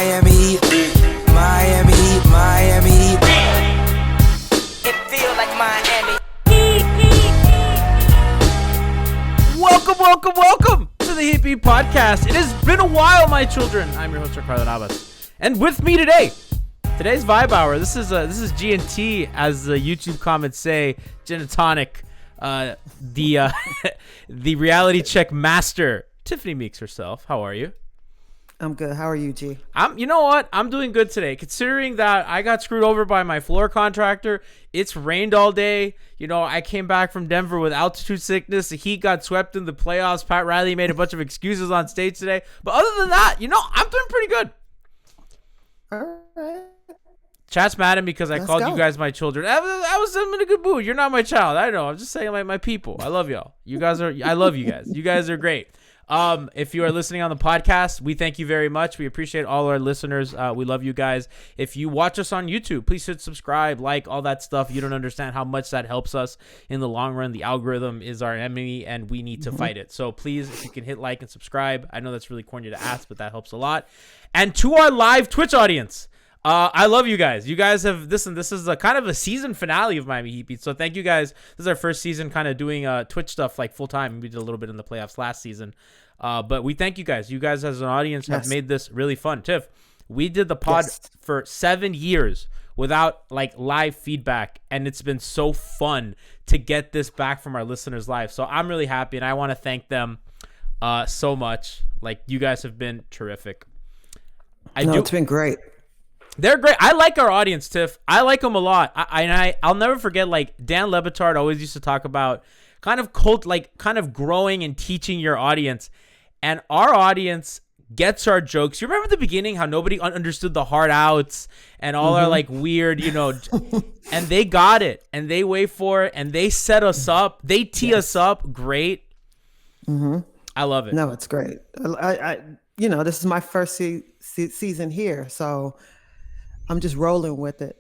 Miami Heat, Miami Heat, Miami Heat. It feels like Miami. Welcome to the Heat Beat Podcast. It has been a while, my children. I'm your host, Giancarlo Navas, and with me today's Vibe Hour. This is G&T, as the YouTube comments say, Gin and Tonic, the reality check master, Tiffany Meeks herself. How are you? I'm good. How are you, G? You know what? I'm doing good today, considering that I got screwed over by my floor contractor. It's rained all day. You know, I came back from Denver with altitude sickness. The Heat got swept in the playoffs. Pat Riley made a bunch of excuses on stage today. But other than that, you know, I'm doing pretty good. All right. Chat's mad at me because I Let's called go. you guys my children. I was in a good mood. You're not my child. I know. I'm just saying, like, my people. I love y'all. I love you guys. You guys are great. If you are listening on the podcast, we thank you very much. We appreciate all our listeners. We love you guys. If you watch us on YouTube, please hit subscribe, like, all that stuff. You don't understand how much that helps us in the long run. The algorithm is our enemy, and we need to fight it. So please, if you can hit like and subscribe. I know that's really corny to ask, but that helps a lot. And to our live Twitch audience, I love you guys. You guys have this is a kind of a season finale of Miami Heat Beat. So thank you guys. This is our first season kind of doing Twitch stuff like full time. We did a little bit in the playoffs last season. But we thank you guys. You guys as an audience have made this really fun. Tiff, we did the pod for 7 years without like live feedback, and it's been so fun to get this back from our listeners live. So I'm really happy, and I want to thank them so much. Like, you guys have been terrific. It's been great. They're great. I like our audience, Tiff. I like them a lot. I'll never forget, like, Dan Lebitard always used to talk about kind of growing and teaching your audience. And our audience gets our jokes. You remember the beginning how nobody understood the hard outs and all our like weird, you know, and they got it and they wait for it and they set us up. They tee us up. Great. I love it. No, it's great. I you know, this is my first season here, so I'm just rolling with it.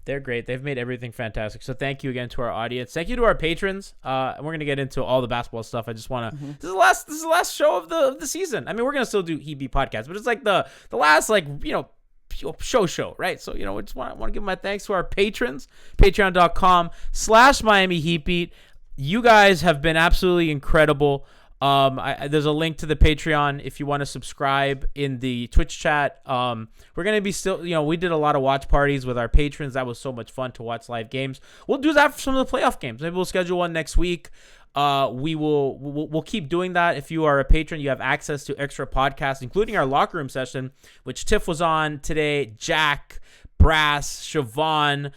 They're great. They've made everything fantastic. So thank you again to our audience. Thank you to our patrons. We're gonna get into all the basketball stuff. I just wanna. This is the last show of the season. I mean, we're gonna still do Heat Beat podcast, but it's like the last, like, you know, show, right? So, you know, we just want to give my thanks to our patrons. Patreon.com/Miami Heat Beat. You guys have been absolutely incredible. There's a link to the Patreon if you want to subscribe in the Twitch chat. We're going to be still, you know, we did a lot of watch parties with our patrons. That was so much fun to watch live games. We'll do that for some of the playoff games. Maybe we'll schedule one next week. We'll keep doing that. If you are a patron, you have access to extra podcasts, including our locker room session, which Tiff was on today, Jack, Brass, Siobhan,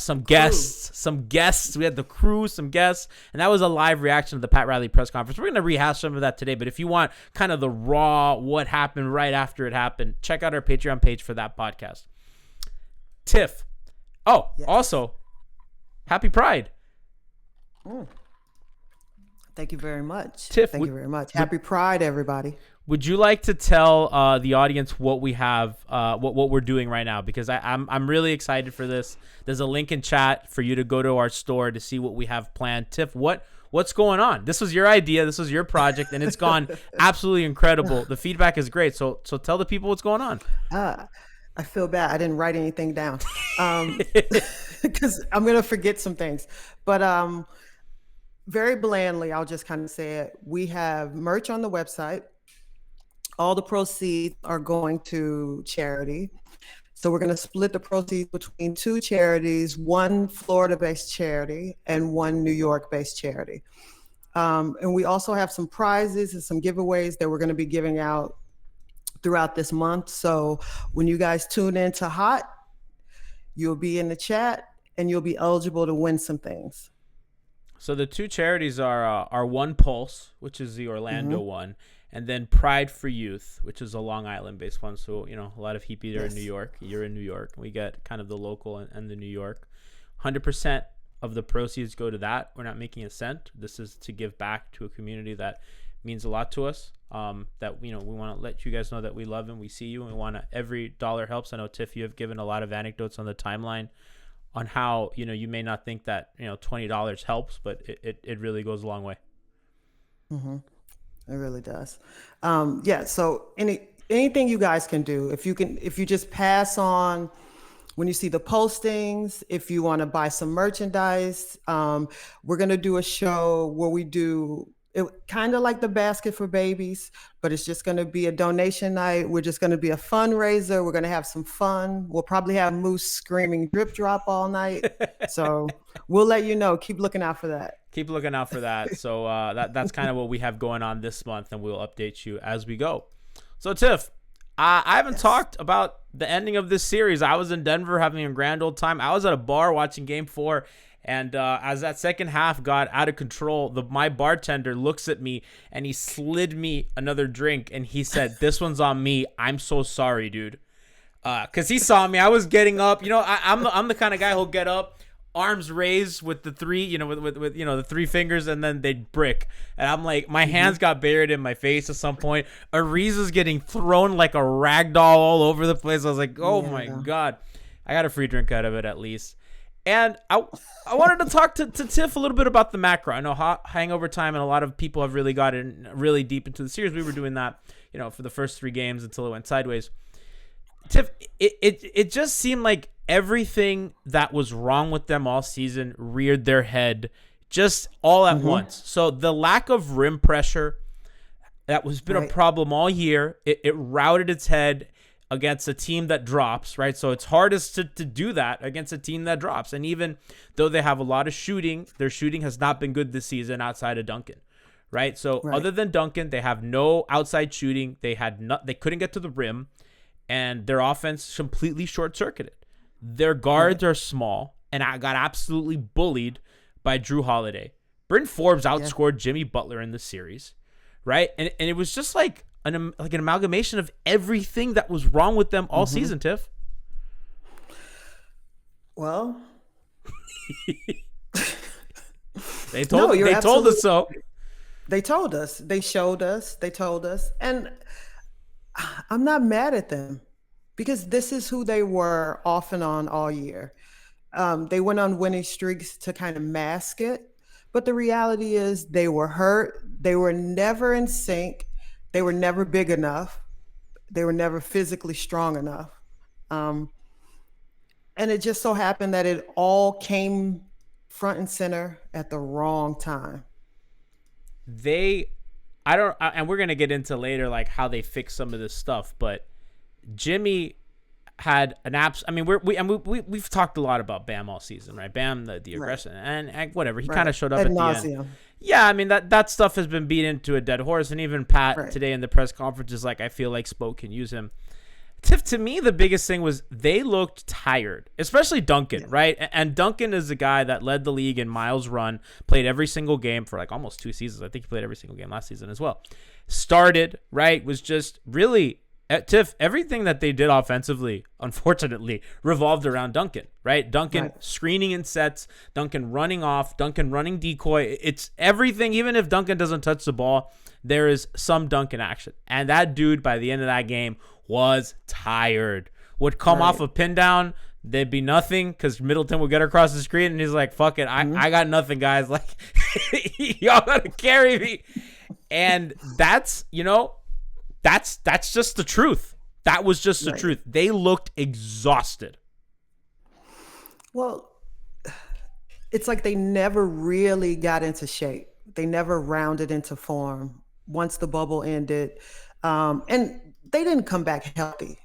some guests. We had the crew, some guests, and that was a live reaction to the Pat Riley press conference. We're going to rehash some of that today, but if you want kind of the raw, what happened right after it happened, check out our Patreon page for that podcast. Tiff. Oh, also, happy Pride. Thank you very much. Tiff, thank you very much. Happy Pride, everybody. Would you like to tell the audience what we have, what we're doing right now? Because I'm really excited for this. There's a link in chat for you to go to our store to see what we have planned. Tiff, what's going on? This was your idea. This was your project, and it's gone absolutely incredible. The feedback is great. So tell the people what's going on. I feel bad. I didn't write anything down because I'm gonna forget some things. But very blandly, I'll just kind of say it. We have merch on the website. All the proceeds are going to charity. So we're going to split the proceeds between two charities, one Florida-based charity and one New York-based charity. And we also have some prizes and some giveaways that we're going to be giving out throughout this month. So when you guys tune into Hot, you'll be in the chat and you'll be eligible to win some things. So the two charities are One Pulse, which is the Orlando one, and then Pride for Youth, which is a Long Island-based one. So, you know, a lot of Heat Beat are in New York. You're in New York. We get kind of the local and the New York. 100% of the proceeds go to that. We're not making a cent. This is to give back to a community that means a lot to us. That, you know, we want to let you guys know that we love and we see you, and we want to, every dollar helps. I know, Tiff, you have given a lot of anecdotes on the timeline on how, you know, you may not think that, you know, $20 helps, but it really goes a long way. It really does. Yeah. So anything you guys can do. If you just pass on when you see the postings, if you want to buy some merchandise, we're going to do a show where we do it kind of like the basket for babies, but it's just going to be a donation night. We're just going to be a fundraiser. We're going to have some fun. We'll probably have Moose screaming drip drop all night. So we'll let you know. Keep looking out for that. Keep looking out for that. So that's kind of what we have going on this month, and we'll update you as we go. So Tiff, I haven't talked about the ending of this series. I was in Denver having a grand old time. I was at a bar watching Game 4, and as that second half got out of control, my bartender looks at me, and he slid me another drink, and he said, "This one's on me. I'm so sorry, dude." Because he saw me. I was getting up. I'm the kind of guy who'll get up, arms raised with the three, with the three fingers, and then they'd brick. And I'm like, my hands got buried in my face at some point. Ariza's getting thrown like a rag doll all over the place. I was like, oh my God. I got a free drink out of it at least. And I wanted to talk to Tiff a little bit about the macro. I know Hangover Time, and a lot of people have really gotten really deep into the series. We were doing that, for the first 3 games until it went sideways. Tiff, it just seemed like everything that was wrong with them all season reared their head just all at once. So the lack of rim pressure that was been a problem all year, it routed its head against a team that drops, right? So it's hardest to do that against a team that drops. And even though they have a lot of shooting, their shooting has not been good this season outside of Duncan, right? So other than Duncan, they have no outside shooting. They couldn't get to the rim, and their offense completely short-circuited. Their guards are small, and I got absolutely bullied by Drew Holiday. Bryn Forbes outscored Jimmy Butler in the series, right? And it was just like an amalgamation of everything that was wrong with them all season, Tiff. Well, they told us so. They told us. They showed us. They told us. And I'm not mad at them because this is who they were off and on all year. They went on winning streaks to kind of mask it. But the reality is they were hurt. They were never in sync. They were never big enough. They were never physically strong enough. And it just so happened that it all came front and center at the wrong time. And we're going to get into later, like how they fix some of this stuff, but Jimmy had an we've talked a lot about Bam all season, right? Bam, the aggression and whatever. He kind of showed up at the end. Yeah, I mean that stuff has been beat into a dead horse, and even Pat today in the press conference is like, I feel like Spoke can use him. Tiff, to me, the biggest thing was they looked tired, especially Duncan, right? And Duncan is the guy that led the league in miles run, played every single game for like almost 2 seasons. I think he played every single game last season as well. Started, right? Was just really, Tiff, everything that they did offensively, unfortunately, revolved around Duncan, right? Duncan screening in sets, Duncan running off, Duncan running decoy. It's everything. Even if Duncan doesn't touch the ball, there is some Duncan action. And that dude, by the end of that game, was tired. Would come off a pin down, there'd be nothing because Middleton would get across the screen, and he's like, fuck it, I got nothing, guys. Like, y'all gotta carry me. And that's just the truth. That was just the truth. They looked exhausted. Well, it's like they never really got into shape. They never rounded into form once the bubble ended. And they didn't come back healthy.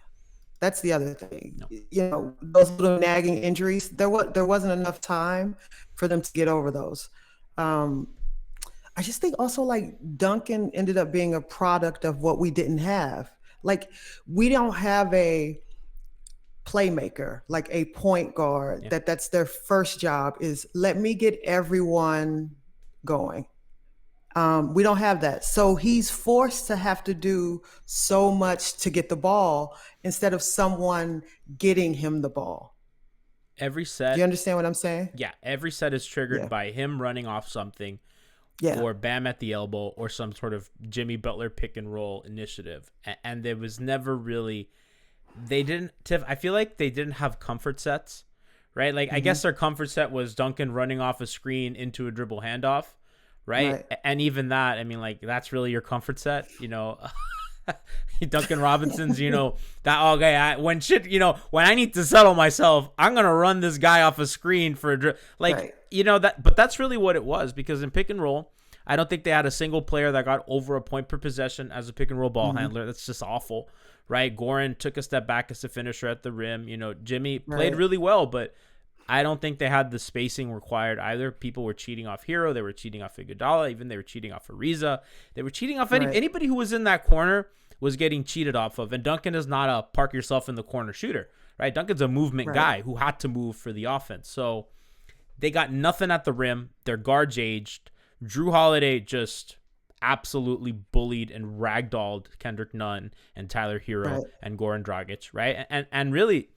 That's the other thing. No. Those little nagging injuries, there wasn't enough time for them to get over those. I just think also like Duncan ended up being a product of what we didn't have. Like we don't have a playmaker, like a point guard that's their first job is let me get everyone going. We don't have that. So he's forced to have to do so much to get the ball instead of someone getting him the ball. Every set. Do you understand what I'm saying? Yeah. Every set is triggered by him running off something or Bam at the elbow or some sort of Jimmy Butler pick and roll initiative. And there was never really, Tiff, I feel like they didn't have comfort sets, right? Like I guess their comfort set was Duncan running off a screen into a dribble handoff. Right? And even that, I mean, like, that's really your comfort set, Duncan Robinson's, that okay. When I need to settle myself, I'm gonna run this guy off a screen for Right. that. But that's really what it was, because in pick and roll, I don't think they had a single player that got over a point per possession as a pick and roll ball handler. That's just awful, right? Goran took a step back as a finisher at the rim. Jimmy played really well, but I don't think they had the spacing required either. People were cheating off Hero. They were cheating off Iguodala. Even they were cheating off Ariza. They were cheating off anybody who was in that corner was getting cheated off of. And Duncan is not a park yourself in the corner shooter, right? Duncan's a movement guy who had to move for the offense. So they got nothing at the rim. Their guards aged. Drew Holiday just absolutely bullied and ragdolled Kendrick Nunn and Tyler Hero and Goran Dragic, right? And really,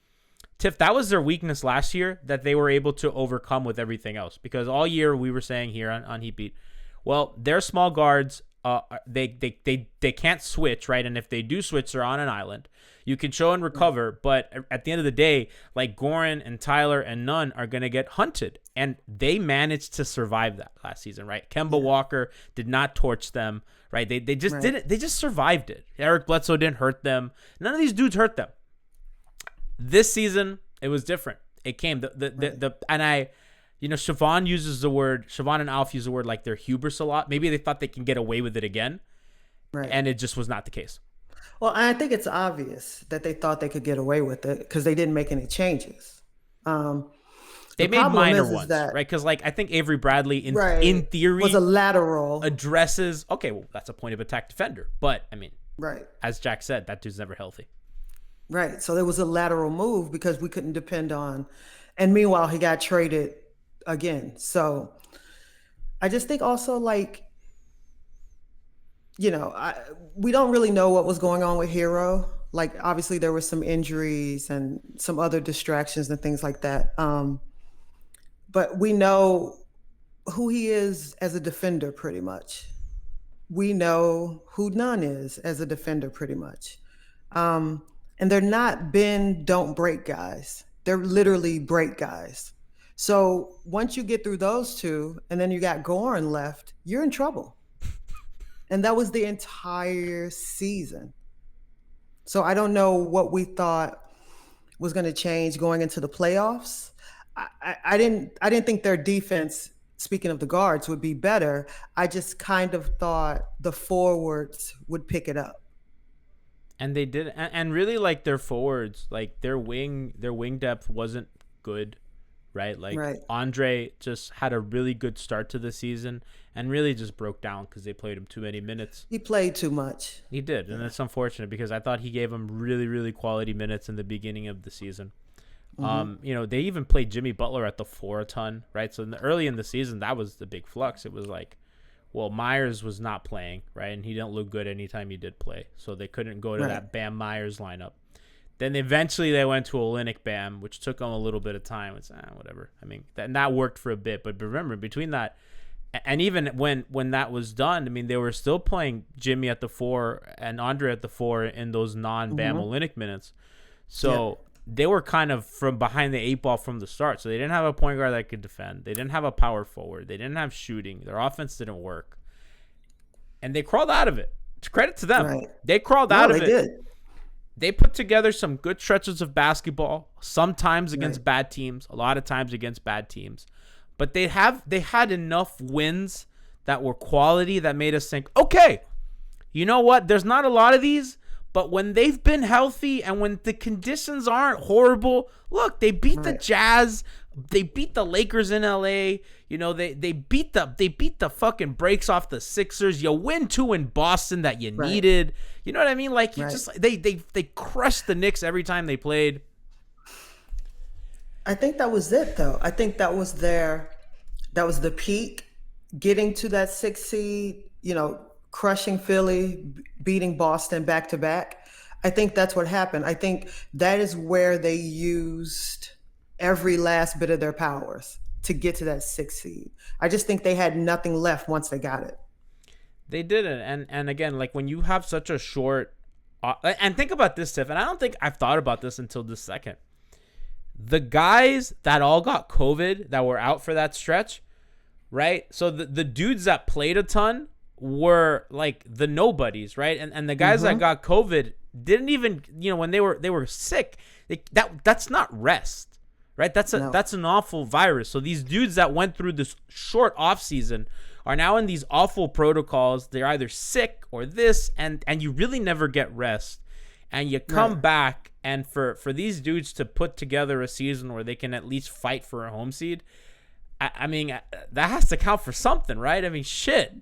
Tiff, that was their weakness last year that they were able to overcome with everything else. Because all year we were saying here on Heat Beat, well, their small guards, they can't switch, right? And if they do switch, they're on an island. You can show and recover, but at the end of the day, like Goran and Tyler and Nunn are going to get hunted. And they managed to survive that last season, right? Kemba Walker did not torch them, right? They just didn't. They just survived it. Eric Bledsoe didn't hurt them. None of these dudes hurt them. This season, it was different. It came Siobhan and Alf use the word like they're hubris a lot. Maybe they thought they can get away with it again, and it just was not the case. Well, I think it's obvious that they thought they could get away with it because they didn't make any changes. They made minor ones, right? Because I think Avery Bradley, in theory, was a lateral addresses. Okay, well, that's a point of attack defender, but I mean, as Jack said, that dude's never healthy. Right. So there was a lateral move because we couldn't depend on, and meanwhile he got traded again. So I just think also we don't really know what was going on with Hero. Like obviously there were some injuries and some other distractions and things like that. But we know who he is as a defender pretty much. We know who Nunn is as a defender pretty much. And they're not bend, don't break guys. They're literally break guys. So once you get through those two, and then you got Goran left, you're in trouble. And that was the entire season. So I don't know what we thought was going to change going into the playoffs. I didn't think their defense, speaking of the guards, would be better. I just kind of thought the forwards would pick it up. And they did, and really like their forwards, like their wing depth wasn't good, right? Andre just had a really good start to the season and really just broke down because they played him too many minutes. He played too much. He did, and it's unfortunate because I thought he gave him really, really quality minutes in the beginning of the season. They even played Jimmy Butler at the 4 a ton, right? So early in the season, that was the big flux. It was like, well, Myers was not playing, right? And he didn't look good anytime he did play. So they couldn't go to that Bam Myers lineup. Then eventually they went to Olynyk Bam, which took them a little bit of time. It's whatever. I mean, that worked for a bit. But remember, between that, and even when that was done, I mean, they were still playing Jimmy at the 4 and Andre at the 4 in those non-Bam Olynyk minutes. So they were kind of from behind the 8 ball from the start. So they didn't have a point guard that could defend. They didn't have a power forward. They didn't have shooting. Their offense didn't work. And they crawled out of it. It's credit to them. Right. They crawled out of it. Did. They put together some good stretches of basketball, sometimes against bad teams, a lot of times against bad teams. But they had enough wins that were quality that made us think, okay, you know what? There's not a lot of these, but when they've been healthy and when the conditions aren't horrible, look, they beat the Jazz, they beat the Lakers in LA, they beat the fucking brakes off the Sixers. You win 2 in Boston that you needed. You know what I mean? Like you just they crushed the Knicks every time they played. I think that was it though. I think that was the peak, getting to that 6 seed, crushing Philly, beating Boston back to back. I think that's what happened. I think that is where they used every last bit of their powers to get to that 6 seed. I just think they had nothing left once they got it. They didn't. And again, like when you have such a short, and think about this, Tiff, and I don't think I've thought about this until this second. The guys that all got COVID that were out for that stretch, right? So the dudes that played a ton were like the nobodies, right? And the guys that got COVID didn't even, when they were sick, that's not rest, right? That's an awful virus. So these dudes that went through this short off season are now in these awful protocols. They're either sick or this, and you really never get rest. And you come back, and for these dudes to put together a season where they can at least fight for a home seed, I mean, that has to count for something, right? I mean, shit.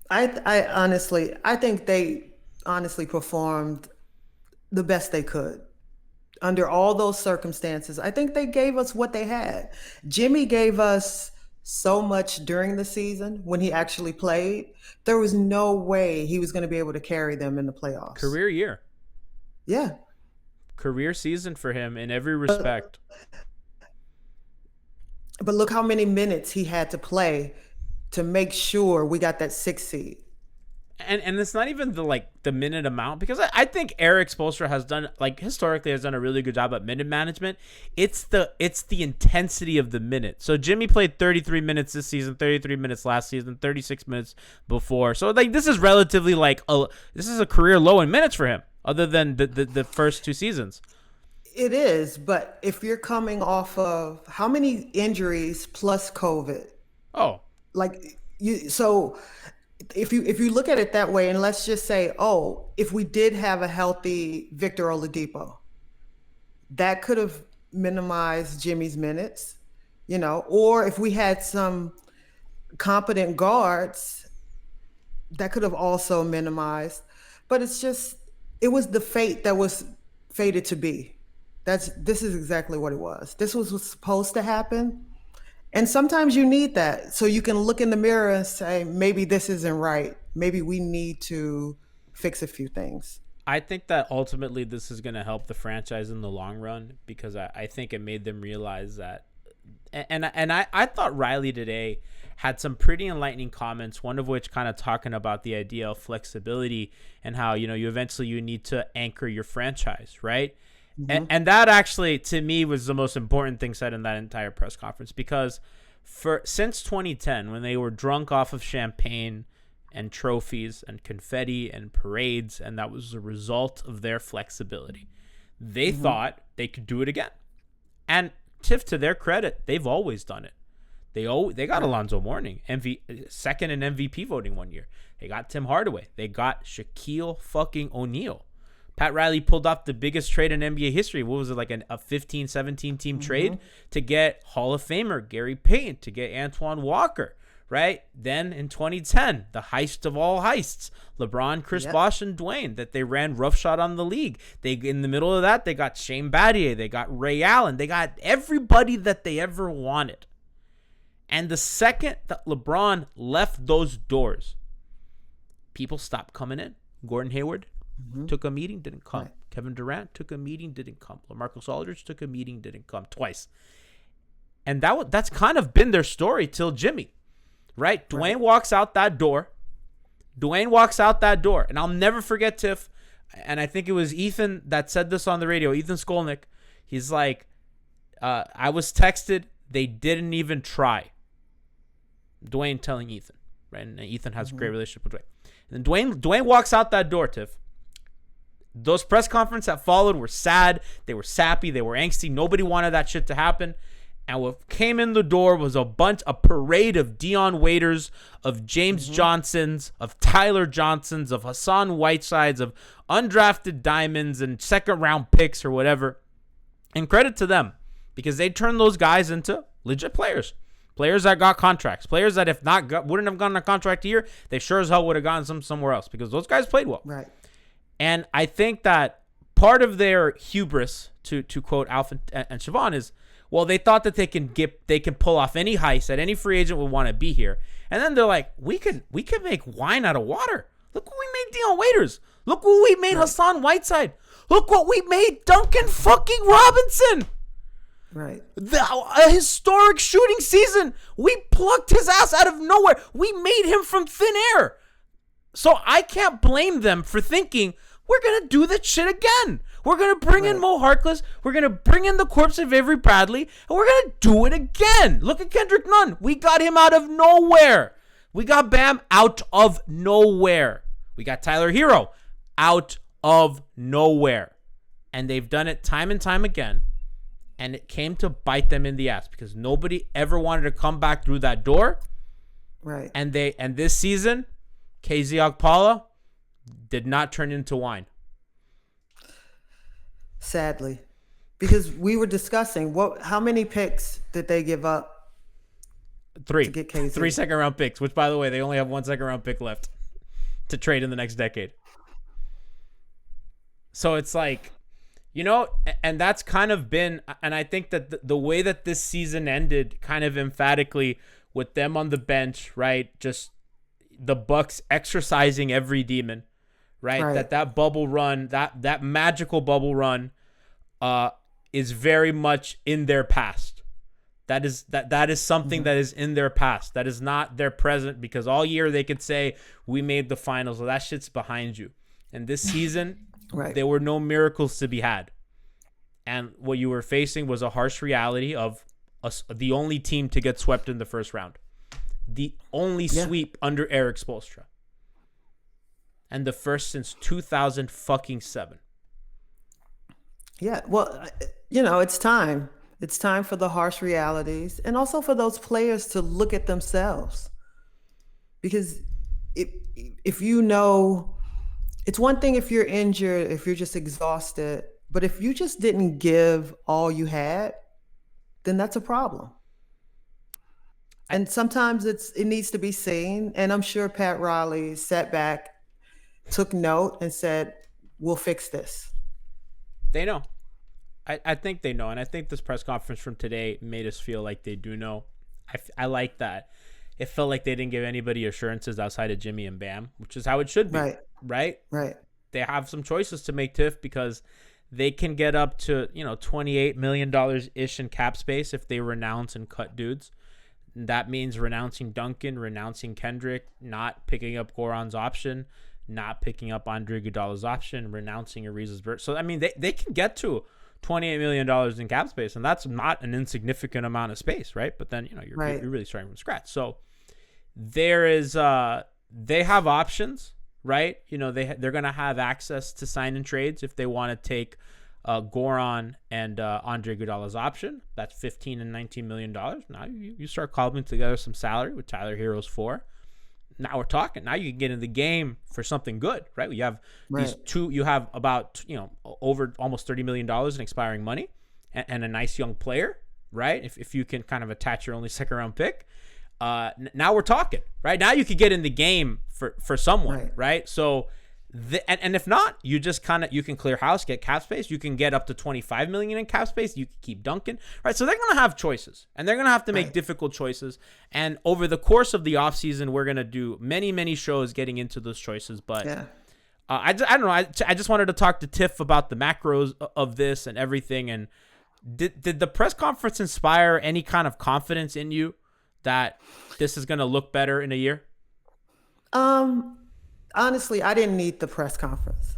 I honestly think they honestly performed the best they could under all those circumstances. I think they gave us what they had. Jimmy gave us so much during the season when he actually played. There was no way he was going to be able to carry them in the playoffs. Career year. Yeah. Career season for him in every respect. But look how many minutes he had to play to make sure we got that 6th seed. And it's not even the minute amount, because I think Eric Spoelstra has done, historically has done a really good job at minute management. It's the intensity of the minute. So Jimmy played 33 minutes this season, 33 minutes last season, 36 minutes before. So this is relatively this is a career low in minutes for him, other than the first 2 seasons. It is, but if you're coming off of how many injuries plus COVID? Oh. So if you look at it that way, and let's just say, if we did have a healthy Victor Oladipo, that could have minimized Jimmy's minutes, or if we had some competent guards, that could have also minimized. But it was the fate that was fated to be. This is exactly what it was. This was supposed to happen. And sometimes you need that so you can look in the mirror and say, maybe this isn't right. Maybe we need to fix a few things. I think that ultimately this is going to help the franchise in the long run, because I think it made them realize that. And I thought Riley today had some pretty enlightening comments, one of which kind of talking about the idea of flexibility and how, you eventually you need to anchor your franchise, right? And that actually, to me, was the most important thing said in that entire press conference, because since 2010, when they were drunk off of champagne and trophies and confetti and parades, and that was the result of their flexibility, they thought they could do it again. And Tiff, to their credit, they've always done it. They got Alonzo Mourning, second in MVP voting one year. They got Tim Hardaway. They got Shaquille fucking O'Neal. Pat Riley pulled off the biggest trade in NBA history. What was it, a 15, 17 team trade to get Hall of Famer Gary Payton, to get Antoine Walker, right? Then in 2010, the heist of all heists, LeBron, Chris Bosh, and Dwayne, that they ran roughshod on the league. In the middle of that, they got Shane Battier, they got Ray Allen, they got everybody that they ever wanted. And the second that LeBron left those doors, people stopped coming in. Gordon Hayward took a meeting, didn't come. Right. Kevin Durant took a meeting, didn't come. LaMarcus Aldridge took a meeting, didn't come twice. And that's kind of been their story till Jimmy, right? Dwayne walks out that door. And I'll never forget, Tiff, and I think it was Ethan that said this on the radio, Ethan Skolnick. He's like, I was texted, they didn't even try. Dwayne telling Ethan, right? And Ethan has a great relationship with Dwayne. And Dwayne walks out that door, Tiff. Those press conferences that followed were sad. They were sappy. They were angsty. Nobody wanted that shit to happen. And what came in the door was a parade of Dion Waiters, of James Johnsons, of Tyler Johnsons, of Hassan Whitesides, of undrafted diamonds and second round picks or whatever. And credit to them, because they turned those guys into legit players. Players that got contracts. Players that wouldn't have gotten a contract here, they sure as hell would have gotten some somewhere else, because those guys played well. Right. And I think that part of their hubris, to quote Alf and Siobhan, is, well, they thought that they can pull off any heist, that any free agent would want to be here. And then they're like, we can make wine out of water. Look what we made Dion Waiters. Look what we made Hassan Whiteside. Look what we made Duncan fucking Robinson. Right. A historic shooting season. We plucked his ass out of nowhere. We made him from thin air. So I can't blame them for thinking, we're going to do that shit again. We're going to bring in Mo Harkless. We're going to bring in the corpse of Avery Bradley. And we're going to do it again. Look at Kendrick Nunn. We got him out of nowhere. We got Bam out of nowhere. We got Tyler Hero out of nowhere. And they've done it time and time again. And it came to bite them in the ass because nobody ever wanted to come back through that door. Right. And this season, KZ Okpala did not turn into wine. Sadly. Because we were discussing how many picks did they give up? 3. To get KZ? 3 second-round picks, which, by the way, they only have 1 second-round pick left to trade in the next decade. So it's like, and that's kind of been, and I think that the way that this season ended kind of emphatically with them on the bench, right? Just the Bucks exercising every demon, right? That bubble run, that magical bubble run is very much in their past. That is something that is in their past. That is not their present, because all year they could say we made the finals. Well, that shit's behind you. And this season, there were no miracles to be had. And what you were facing was a harsh reality of the only team to get swept in the first round. The only sweep under Eric Spoelstra. And the first since 2007. Yeah, well, it's time. It's time for the harsh realities, and also for those players to look at themselves. Because if it's one thing if you're injured, if you're just exhausted, but if you just didn't give all you had, then that's a problem. And sometimes it needs to be seen. And I'm sure Pat Riley sat back, took note, and said, "We'll fix this." They know. I think they know. And I think this press conference from today made us feel like they do know. I like that. It felt like they didn't give anybody assurances outside of Jimmy and Bam, which is how it should be. Right? They have some choices to make, Tiff, because they can get up to, $28 million-ish in cap space if they renounce and cut dudes. That means renouncing Duncan, renouncing Kendrick, not picking up Goran's option, not picking up Andre Iguodala's option, renouncing Ariza's bird. So, I mean, they can get to $28 million in cap space, and that's not an insignificant amount of space, right? But then, you're really starting from scratch. So there is, they have options, right? They're going to have access to sign and trades if they want to take Goran and Andre Iguodala's option. That's $15 and $19 million. Now you start cobbling together some salary with Tyler Hero's 4. Now we're talking. Now you can get in the game for something good, right? You have these two. You have about over almost $30 million in expiring money, and a nice young player, right? If you can kind of attach your only second round pick, now we're talking, right? Now you could get in the game for someone, right? So, and if not, you just you can clear house, get cap space. You can get up to $25 million in cap space. You can keep Duncan, right? So they're gonna have choices, and they're gonna have to make difficult choices. And over the course of the offseason, we're gonna do many shows getting into those choices. But I don't know. I just wanted to talk to Tiff about the macros of this and everything. And did the press conference inspire any kind of confidence in you that this is gonna look better in a year? Honestly, I didn't need the press conference.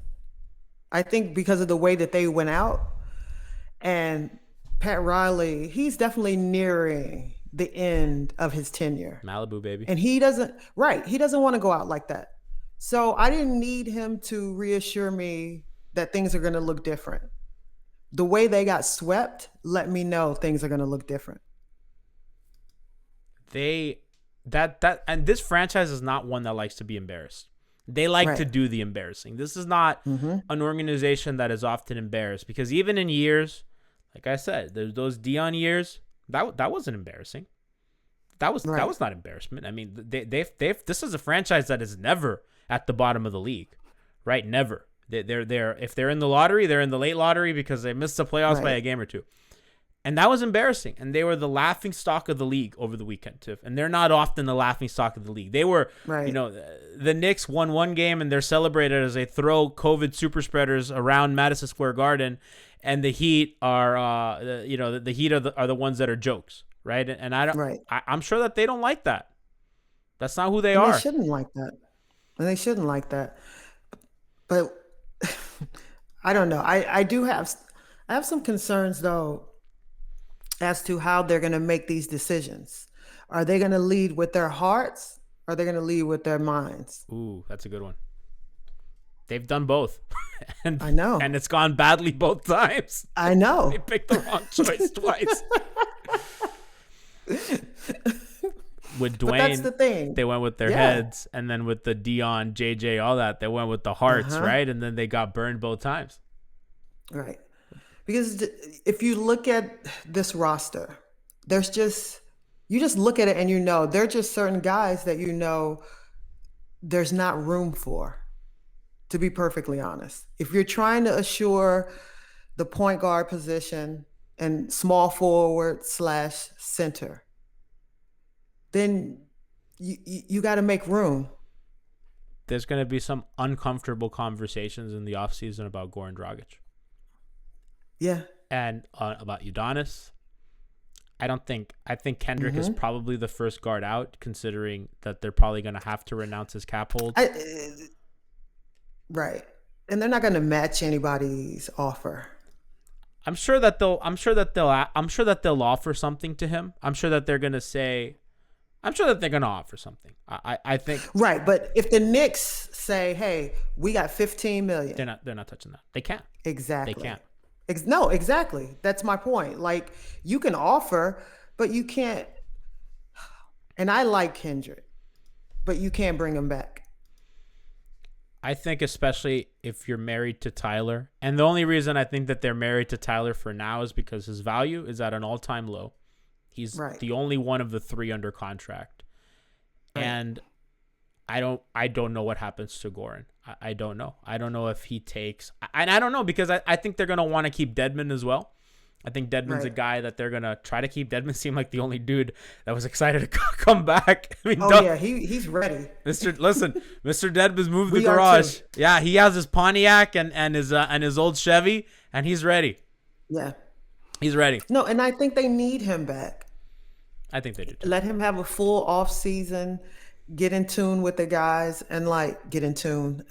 I think because of the way that they went out, and Pat Riley, he's definitely nearing the end of his tenure. Malibu, baby. And he doesn't want to go out like that. So I didn't need him to reassure me that things are going to look different. The way they got swept let me know things are going to look different. And this franchise is not one that likes to be embarrassed. They like to do the embarrassing. This is not an organization that is often embarrassed, because even in years, like I said, there's those Dion years, that wasn't embarrassing. That was not embarrassment. I mean, they've this is a franchise that is never at the bottom of the league, right? Never. They're if they're in the lottery, they're in the late lottery because they missed the playoffs by a game or two. And that was embarrassing. And they were the laughing stock of the league over the weekend, Tiff. And they're not often the laughing stock of the league. They were, the Knicks won one game and they're celebrated as they throw COVID super spreaders around Madison Square Garden. And the Heat are, the Heat are the ones that are jokes, right? And I'm sure that they don't like that. That's not who they are. They shouldn't like that. And they shouldn't like that. But I don't know. I have some concerns though, as to how they're going to make these decisions. Are they going to lead with their hearts, or are they going to lead with their minds? Ooh, that's a good one. They've done both. And, I know. And it's gone badly both times. I know. They picked the wrong choice twice. With Dwayne, But that's the thing. they went with their heads, and then with the Dion, JJ, all that, they went with the hearts, right? And then they got burned both times. Right. Because if you look at this roster, there's just, you just look at it and you know, there are just certain guys that you know there's not room for, to be perfectly honest. If you're trying to assure the point guard position and small forward / center, then you got to make room. There's going to be some uncomfortable conversations in the offseason about Goran Dragic. Yeah. And about Udonis. I think Kendrick is probably the first guard out, considering that they're probably going to have to renounce his cap hold. Right. And they're not going to match anybody's offer. I'm sure that they'll offer something to him. I'm sure that they're going to offer something. I think. Right, but if the Knicks say, "Hey, we got $15 million," they're not touching that. They can't. Exactly. They can't. No, exactly. That's my point. Like, you can offer, but you can't. And I like Kendrick, but you can't bring him back. I think especially if you're married to Tyler, and the only reason I think that they're married to Tyler for now is because his value is at an all-time low. He's the only one of the three under contract. Right. And I don't know what happens to Goran. I don't know. I don't know if he takes, and I don't know, because I think they're going to want to keep Dedmon as well. I think Dedmon's a guy that they're going to try to keep. Dedmon seemed like the only dude that was excited to come back. I mean, he's ready. Mr. Dedmon's moved the garage. Yeah, he has his Pontiac and his old Chevy, and he's ready. Yeah. He's ready. No, and I think they need him back. I think they do too. Let him have a full off season, get in tune with the guys, and get in tune.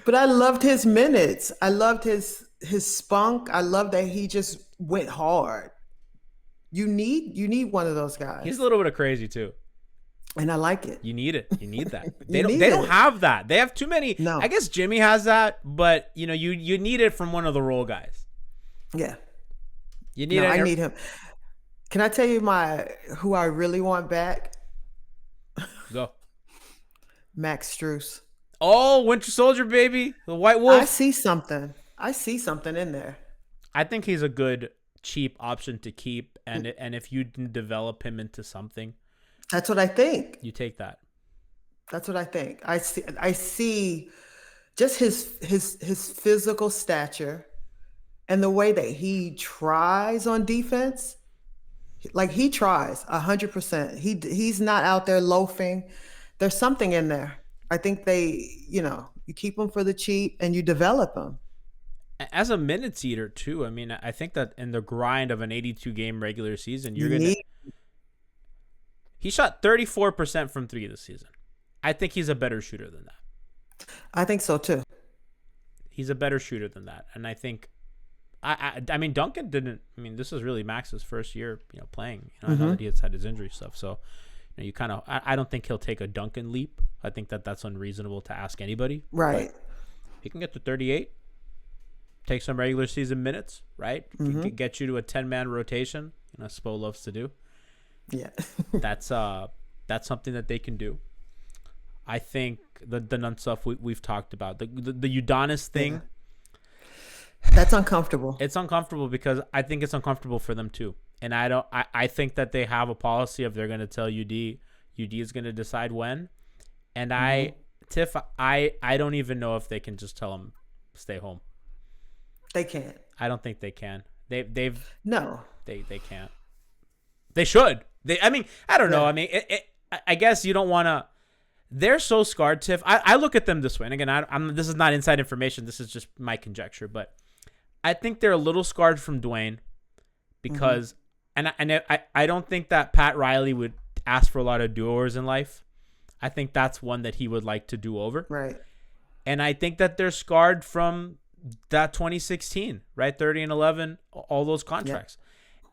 But I loved his minutes. I loved his spunk. I love that he just went hard. You need one of those guys. He's a little bit of crazy too. And I like it. You need it. You need that. They don't have that. They have too many. No. I guess Jimmy has that, but you need it from one of the role guys. Yeah. You need it. I need him. Can I tell you who I really want back? Go. Max Strus. Oh, Winter Soldier, baby. The White Wolf. I see something in there. I think he's a good cheap option to keep, and if you can develop him into something. That's what I think. You take that. That's what I think. I see just his physical stature and the way that he tries on defense. Like, he tries 100%. He's not out there loafing. There's something in there. I think you keep him for the cheap and you develop him. As a minutes eater too. I mean, I think that in the grind of an 82 game regular season, he shot 34% from three this season. I think he's a better shooter than that. I think so too. He's a better shooter than that. And I think, I mean, Duncan didn't, this is really Max's first year, playing. I know that he has had his injury stuff. So, you kind of, I don't think he'll take a Duncan leap. I think that's unreasonable to ask anybody. Right. But he can get to 38, take some regular season minutes, right? Can get you to a 10-man rotation. Spo loves to do. Yeah. That's something that they can do. I think the none stuff we've talked about. The Udonis thing. Yeah. That's uncomfortable. It's uncomfortable because I think it's uncomfortable for them too. And I think that they have a policy of they're gonna tell UD is gonna decide when. And Tiff, I don't even know if they can just tell him stay home. They can't. I don't think they can. They can't. They should. I don't know. I guess you don't want to. They're so scarred, Tiff. I look at them this way. And again, this is not inside information. This is just my conjecture. But I think they're a little scarred from Dwayne because, and I don't think that Pat Riley would ask for a lot of do-overs in life. I think that's one that he would like to do over. Right. And I think that they're scarred from that 2016, right? 30 and 11, all those contracts.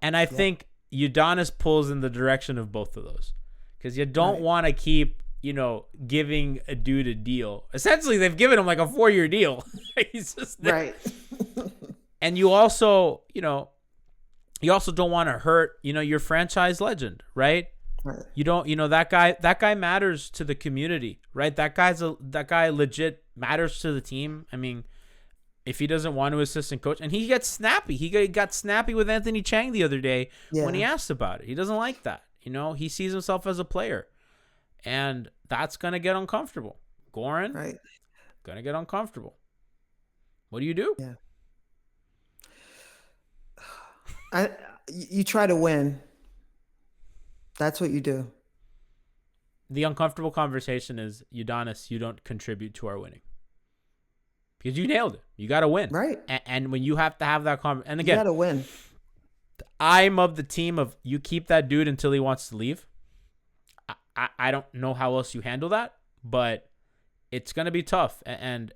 And I think Udonis pulls in the direction of both of those, because you don't want to keep, giving a dude a deal. Essentially, they've given him like a 4-year deal. He's just there. Right. And you also don't want to hurt, your franchise legend, right? Right. You don't, that guy matters to the community, right? That guy legit matters to the team. I mean, if he doesn't want to assistant coach, and he gets snappy. He got snappy with Anthony Chang the other day when he asked about it. He doesn't like that. He sees himself as a player, and that's going to get uncomfortable. Goran, going to get uncomfortable. What do you do? Yeah. You try to win. That's what you do. The uncomfortable conversation is, Udonis, you don't contribute to our winning. Because you nailed it. You got to win. Right. And when you have to have that conversation, and again, you got to win. I'm of the team of, you keep that dude until he wants to leave. I don't know how else you handle that, but it's going to be tough. And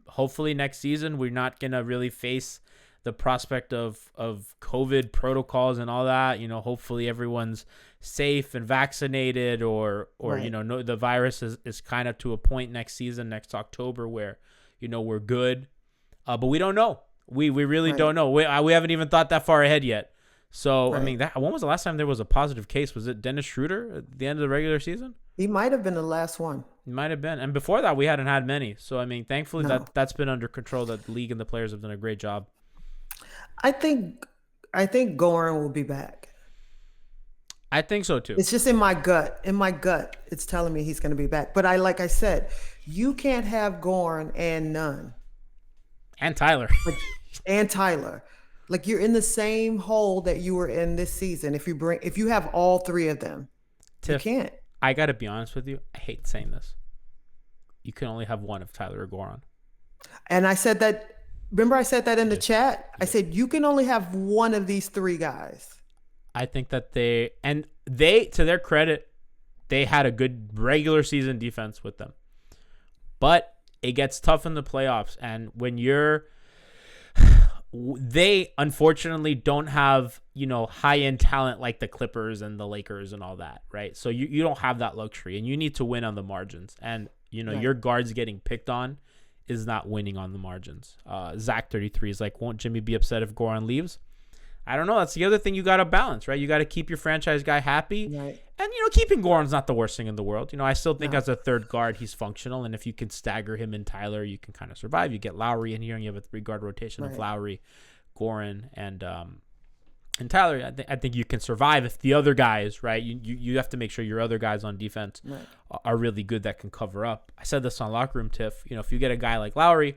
hopefully next season, we're not going to really face the prospect of COVID protocols and all that. Hopefully everyone's safe and vaccinated, or the virus is kind of to a point next season, next October, where, we're good. But we don't know. We really don't know. We haven't even thought that far ahead yet. So, I mean, when was the last time there was a positive case? Was it Dennis Schroeder at the end of the regular season? He might have been the last one. He might have been. And before that, we hadn't had many. So, I mean, thankfully that's been under control. That the league and the players have done a great job. I think Goran will be back. I think so too. It's just in my gut. It's telling me he's going to be back. But like I said, you can't have Goran and none. And Tyler. And Tyler. Like, you're in the same hole that you were in this season. If you have all three of them, Tiff, you can't. I got to be honest with you. I hate saying this. You can only have one of Tyler or Goran. And I said that. Remember, I said that in the chat. I said you can only have one of these three guys. I think that they, to their credit, they had a good regular season defense with them. But it gets tough in the playoffs, and when they unfortunately don't have, high-end talent like the Clippers and the Lakers and all that, right? So you don't have that luxury, and you need to win on the margins. And, your guards getting picked on is not winning on the margins. Zach 33 is like, won't Jimmy be upset if Goran leaves? I don't know. That's the other thing you got to balance, right? You got to keep your franchise guy happy. Right. And, keeping Goran's not the worst thing in the world. I still think as a third guard, he's functional. And if you can stagger him and Tyler, you can kind of survive. You get Lowry in here, and you have a 3-guard rotation of Lowry, Goran, and Tyler. I think you can survive if the other guys, right? You have to make sure your other guys on defense are really good that can cover up. I said this on Locker Room Tiff. If you get a guy like Lowry,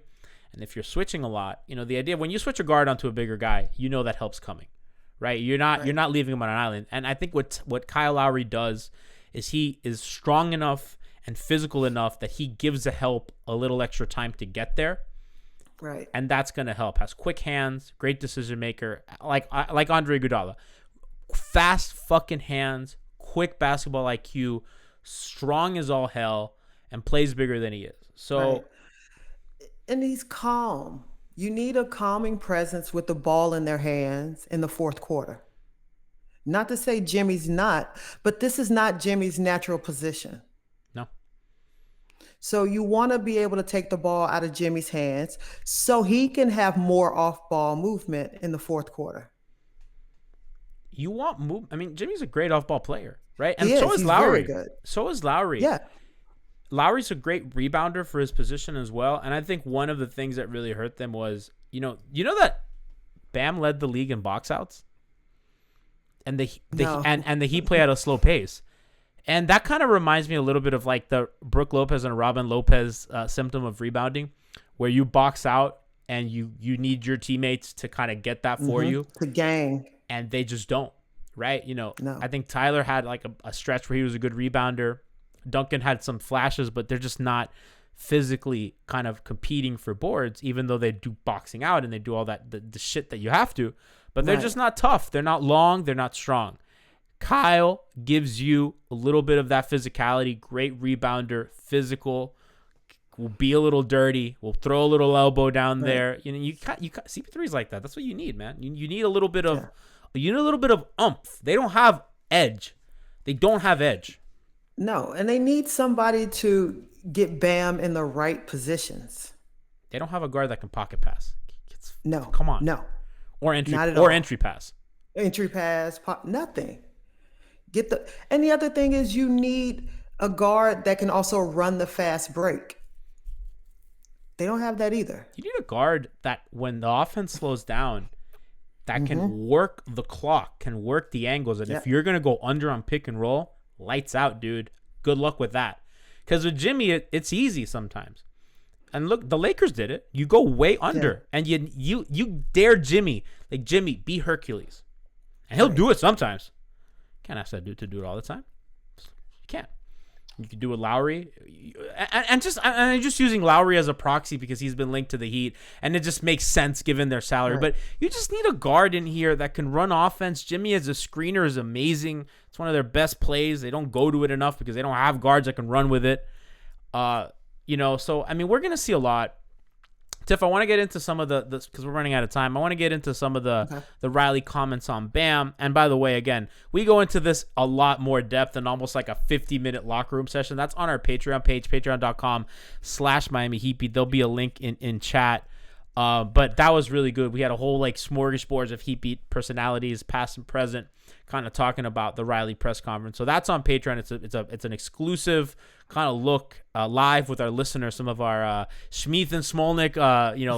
and if you're switching a lot, the idea when you switch a guard onto a bigger guy, that help's coming, right? You're not leaving him on an island. And I think what Kyle Lowry does is he is strong enough and physical enough that he gives the help a little extra time to get there. Right. And that's going to help. Has quick hands, great decision maker, like Andre Iguodala. Fast fucking hands, quick basketball IQ, strong as all hell, and plays bigger than he is. So, and he's calm. You need a calming presence with the ball in their hands in the fourth quarter. Not to say Jimmy's not, but this is not Jimmy's natural position. No. So you want to be able to take the ball out of Jimmy's hands so he can have more off-ball movement in the fourth quarter. You want move. I mean, Jimmy's a great off-ball player, right? And so is He's Lowry. Very good. So is Lowry. Yeah. Lowry's a great rebounder for his position as well. And I think one of the things that really hurt them was, that Bam led the league in box outs? And the Heat play at a slow pace. And that kind of reminds me a little bit of like the Brook Lopez and Robin Lopez symptom of rebounding, where you box out and you need your teammates to kind of get that for you. The gang. And they just don't, right? No. I think Tyler had like a stretch where he was a good rebounder. Duncan had some flashes, but they're just not physically kind of competing for boards, even though they do boxing out and they do all that, the shit that you have to. But they're just not tough. They're not long. They're not strong. Kyle gives you a little bit of that physicality, great rebounder, physical, We'll be a little dirty. We'll throw a little elbow down there. You know, you cut CP3 is like that. That's what you need, man. You need a little bit of umph. They don't have edge. They don't have edge. No, and they need somebody to get Bam in the right positions. They don't have a guard that can pocket pass. No. Come on. No. Or entry Not at all. entry pass. Entry pass, nothing. And the other thing is you need a guard that can also run the fast break. They don't have that either. You need a guard that when the offense slows down, that can work the clock, can work the angles. And if you're going to go under on pick and roll, lights out, dude. Good luck with that. Because with Jimmy, it's easy sometimes. And look, the Lakers did it. You go way under, and you dare Jimmy. Like, Jimmy, be Hercules. And he'll do it sometimes. Can't ask that dude to do it all the time. You can't. You could do it Lowry. I'm just using Lowry as a proxy because he's been linked to the Heat, and it just makes sense given their salary. Right. But you just need a guard in here that can run offense. Jimmy as a screener is amazing. It's one of their best plays. They don't go to it enough because they don't have guards that can run with it. So, I mean, we're going to see a lot. Tiff, I want to get into some of the because we're running out of time. I want to get into some of the Riley comments on Bam. And by the way, again, we go into this a lot more depth and almost like a 50-minute locker room session. That's on our Patreon page, patreon.com/Miami Heat Beat. There'll be a link in chat. But that was really good. We had a whole like smorgasbord of Heat Beat personalities, past and present, kind of talking about the Riley press conference. So that's on Patreon. It's an exclusive kind of look live with our listeners. Some of our Schmeeth and Smolnik,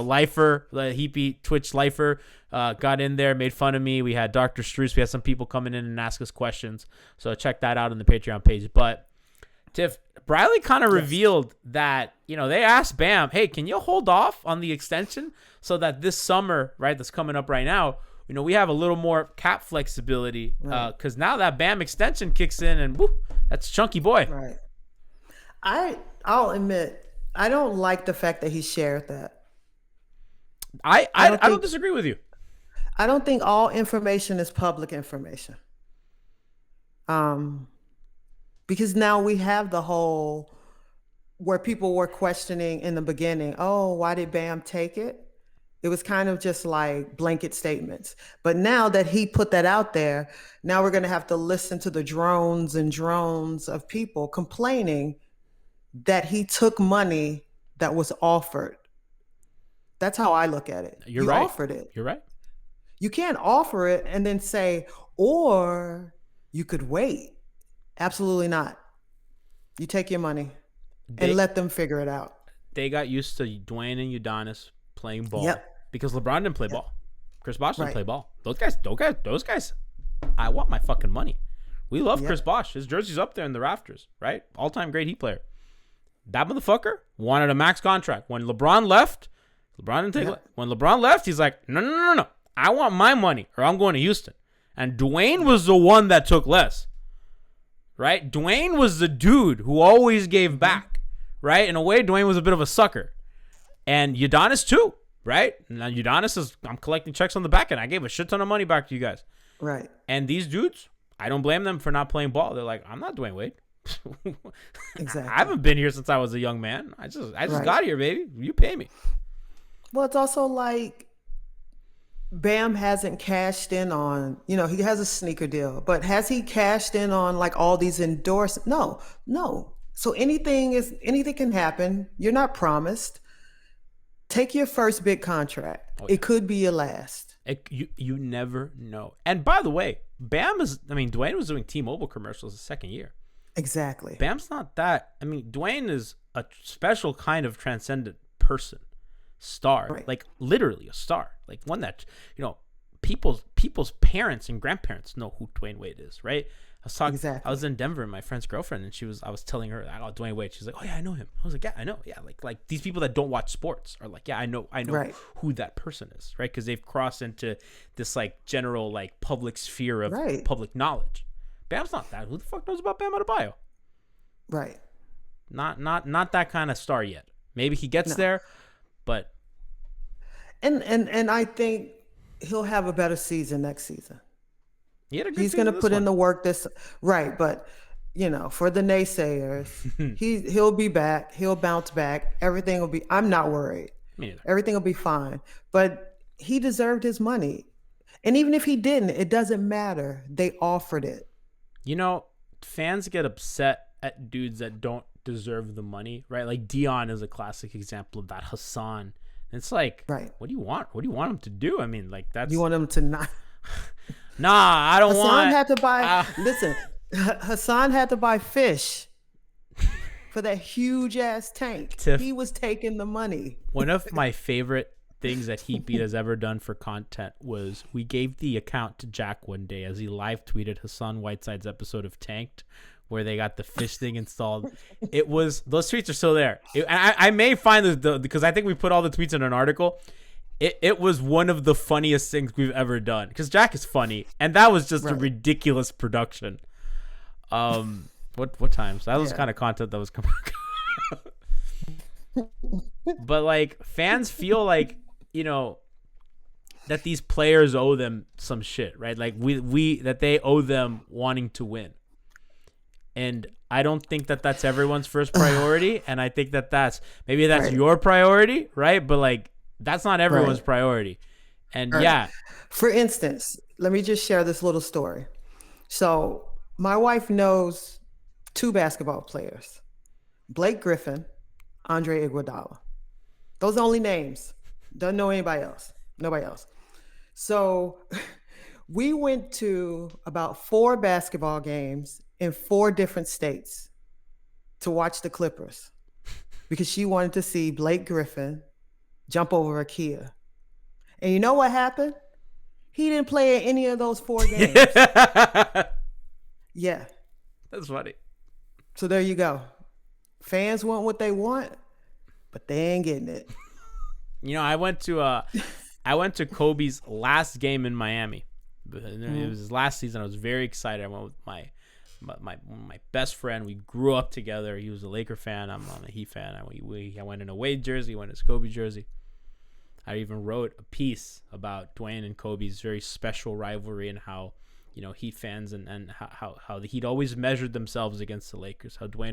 lifer, the Heat Beat Twitch lifer, got in there, made fun of me. We had Dr. Struce. We had some people coming in and ask us questions. So check that out on the Patreon page. But Tiff, Riley kind of revealed that, they asked Bam, hey, can you hold off on the extension so that this summer, right, that's coming up right now, we have a little more cap flexibility because now that Bam extension kicks in and woo, that's chunky boy. Right. I'll admit, I don't like the fact that he shared that. I don't disagree with you. I don't think all information is public information. Because now we have the whole where people were questioning in the beginning, oh, why did Bam take it? It was kind of just like blanket statements. But now that he put that out there, now we're going to have to listen to the drones of people complaining that he took money that was offered. That's how I look at it. You're right. Offered it. You're right. You can't offer it and then say, or you could wait. Absolutely not. You take your money and let them figure it out. They got used to Dwayne and Udonis playing ball because LeBron didn't play ball. Chris Bosh didn't play ball. Those guys, I want my fucking money. We love Chris Bosh. His jersey's up there in the rafters, right? All-time great Heat player. That motherfucker wanted a max contract. When LeBron left, LeBron didn't take it. When LeBron left, he's like, no. I want my money or I'm going to Houston. And Dwayne was the one that took less. Right? Dwayne was the dude who always gave back, right? In a way, Dwayne was a bit of a sucker. And Udonis too, right? Now Udonis is, I'm collecting checks on the back end. I gave a shit ton of money back to you guys. Right. And these dudes, I don't blame them for not playing ball. They're like, I'm not Dwayne Wade. Exactly. I haven't been here since I was a young man. I just got here, baby. You pay me. Well, it's also like Bam hasn't cashed in on, he has a sneaker deal, but has he cashed in on like all these endorsements? No. So anything can happen. You're not promised. Take your first big contract. It could be your last. You never know. And by the way, Dwayne was doing T-Mobile commercials the second year. Exactly. Bam's not that. Dwayne is a special kind of transcendent person. Star, right. Like literally a star, like one that people's parents and grandparents know who Dwayne Wade is, right? I was in Denver and my friend's girlfriend, and I was telling her I know Dwayne Wade. She's like, oh yeah, I know him. I was like, yeah, I know, yeah, like these people that don't watch sports are like, yeah, I know right. who that person is, right? Because they've crossed into this like general like public sphere of public knowledge. Bam's not that. Who the fuck knows about Bam Adebayo? Right. Not that kind of star yet. Maybe he gets there. But and I think he'll have a better season next season. He had a good He's going to put in the work but for the naysayers, he'll be back. He'll bounce back. Everything will be. I'm not worried. Me neither. Everything will be fine. But he deserved his money, and even if he didn't, it doesn't matter. They offered it. Fans get upset at dudes that don't deserve the money, right? Like Dion is a classic example of that. Hassan. It's like, right. What do you want? What do you want him to do? I mean, like that's. You want him to not. Nah, I don't want. Hassan had to buy. Listen, Hassan had to buy fish for that huge ass tank. He was taking the money. One of my favorite things that Heat Beat has ever done for content was we gave the account to Jack one day as he live tweeted Hassan Whiteside's episode of Tanked, where they got the fish thing installed. It was, those tweets are still there. I may find the because I think we put all the tweets in an article. It was one of the funniest things we've ever done because Jack is funny, and that was just a ridiculous production. What times? That was kind of content that was coming. But like fans feel like that these players owe them some shit, right? Like we that they owe them wanting to win. And I don't think that that's everyone's first priority. And I think that that's your priority, right? But like, that's not everyone's priority. And For instance, let me just share this little story. So my wife knows 2 basketball players, Blake Griffin, Andre Iguodala. Those are the only names. Doesn't know anybody else. Nobody else. So we went to about 4 basketball games in 4 different states to watch the Clippers because she wanted to see Blake Griffin jump over a Kia. And you know what happened? He didn't play in any of those 4 games. Yeah. That's funny. So there you go. Fans want what they want, but they ain't getting it. I went to Kobe's last game in Miami. It was his last season. I was very excited. I went with my best friend. We grew up together. He was a Laker fan. I'm a Heat fan. I went in a Wade jersey. Went in his Kobe jersey. I even wrote a piece about Dwayne and Kobe's very special rivalry and how Heat fans and how the Heat always measured themselves against the Lakers. How we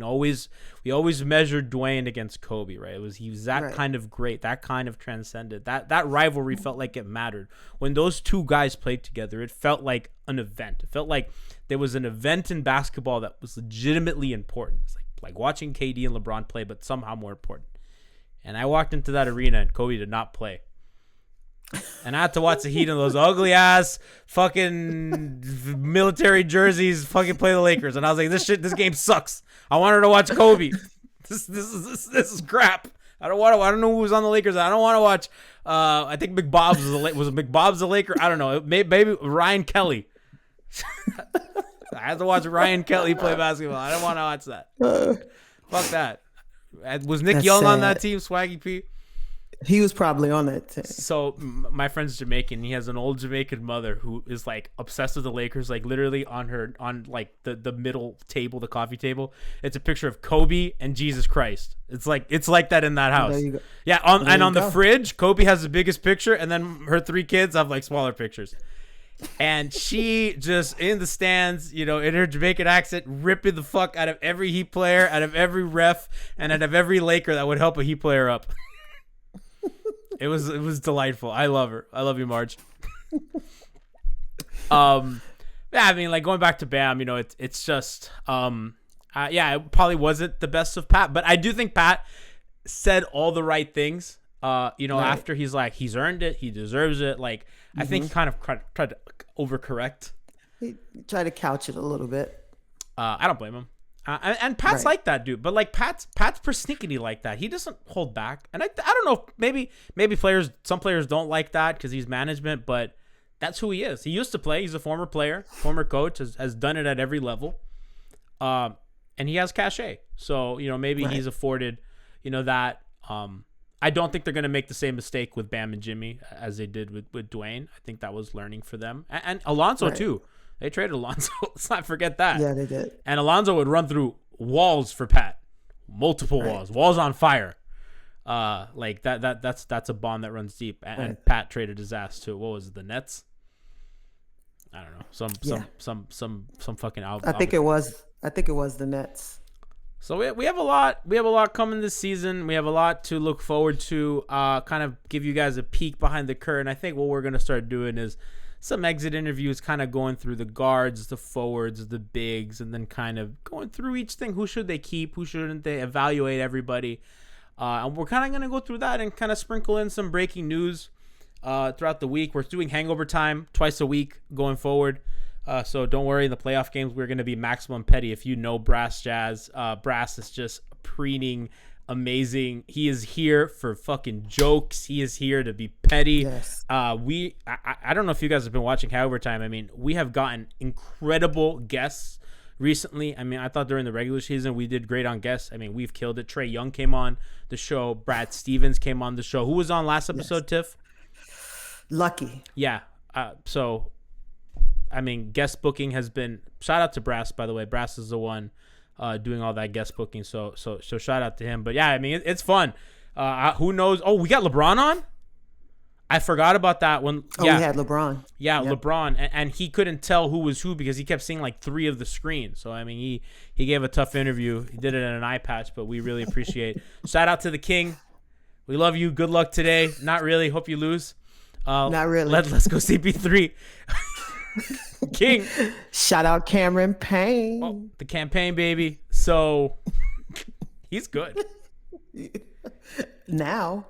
always measured Dwayne against Kobe, right? He was that kind of great, that kind of transcended. That rivalry felt like it mattered. When those 2 guys played together, it felt like an event. It felt like there was an event in basketball that was legitimately important. It's like watching KD and LeBron play, but somehow more important. And I walked into that arena and Kobe did not play. And I had to watch the Heat in those ugly ass fucking military jerseys fucking play the Lakers. And I was like, this game sucks. I wanted to watch Kobe. This is crap. I don't know who was on the Lakers. I don't want to watch. I think McBob's was McBob's the Laker. I don't know. Maybe Ryan Kelly. I had to watch Ryan Kelly play basketball. I don't want to watch that. Fuck that. Was Nick Young on that team? Swaggy P. He was probably on that team. So my friend's Jamaican. He has an old Jamaican mother who is like obsessed with the Lakers. Like literally on like the middle table, the coffee table, it's a picture of Kobe and Jesus Christ. It's like that in that house. Yeah. On the fridge, Kobe has the biggest picture, and then her 3 kids have like smaller pictures. And she just in the stands, in her Jamaican accent, ripping the fuck out of every Heat player, out of every ref, and out of every Laker that would help a Heat player up. It was delightful. I love her. I love you, Marge. I mean, like going back to Bam, it's just it probably wasn't the best of Pat, but I do think Pat said all the right things. After he's like, he's earned it, he deserves it. Like I think he kind of tried to overcorrect. He tried to couch it a little bit. I don't blame him. And Pat's like that, dude. But like Pat's persnickety like that. He doesn't hold back. And I don't know. Maybe some players don't like that because he's management. But that's who he is. He used to play. He's a former player, former coach. Has done it at every level. And he has cachet. So maybe he's afforded that. I don't think they're gonna make the same mistake with Bam and Jimmy as they did with Dwayne. I think that was learning for them. And Alonzo too. They traded Alonzo. Let's not forget that. Yeah, they did. And Alonzo would run through walls for Pat. Multiple walls on fire. Like that's a bond that runs deep. And Pat traded his ass to what was it, the Nets? I don't know. Some fucking I think it was I think it was the Nets. So we have a lot. We have a lot coming this season. We have a lot to look forward to. Kind of give you guys a peek behind the curtain. I think what we're gonna start doing is some exit interviews, kind of going through the guards, the forwards, the bigs, and then kind of going through each thing. Who should they keep? Who shouldn't they? Evaluate everybody. And we're kind of gonna go through that and kind of sprinkle in some breaking news throughout the week. We're doing Hangover Time twice a week going forward. So don't worry, in the playoff games, we're going to be maximum petty. If you know Brass Jazz, Brass is just preening amazing. He is here for fucking jokes. He is here to be petty. Yes. I don't know if you guys have been watching Hangover Time. I mean, we have gotten incredible guests recently. I mean, I thought during the regular season we did great on guests. I mean, we've killed it. Trey Young came on the show. Brad Stevens came on the show. Who was on last episode, Tiff? Lucky. Yeah. So I mean, guest booking has been, shout out to Brass, by the way. Brass is the one doing all that guest booking. So shout out to him. But yeah, I mean, it's fun. Who knows? Oh, we got LeBron on? I forgot about that one. Oh, yeah. We had LeBron. Yeah, Yep. LeBron. And he couldn't tell who was who because he kept seeing like 3 of the screens. So, I mean, he gave a tough interview. He did it in an eye patch, but we really appreciate. Shout out to the King. We love you. Good luck today. Not really. Hope you lose. Not really. Let's go CP3. King. Shout out Cameron Payne. Oh, the campaign, baby. So he's good. Now.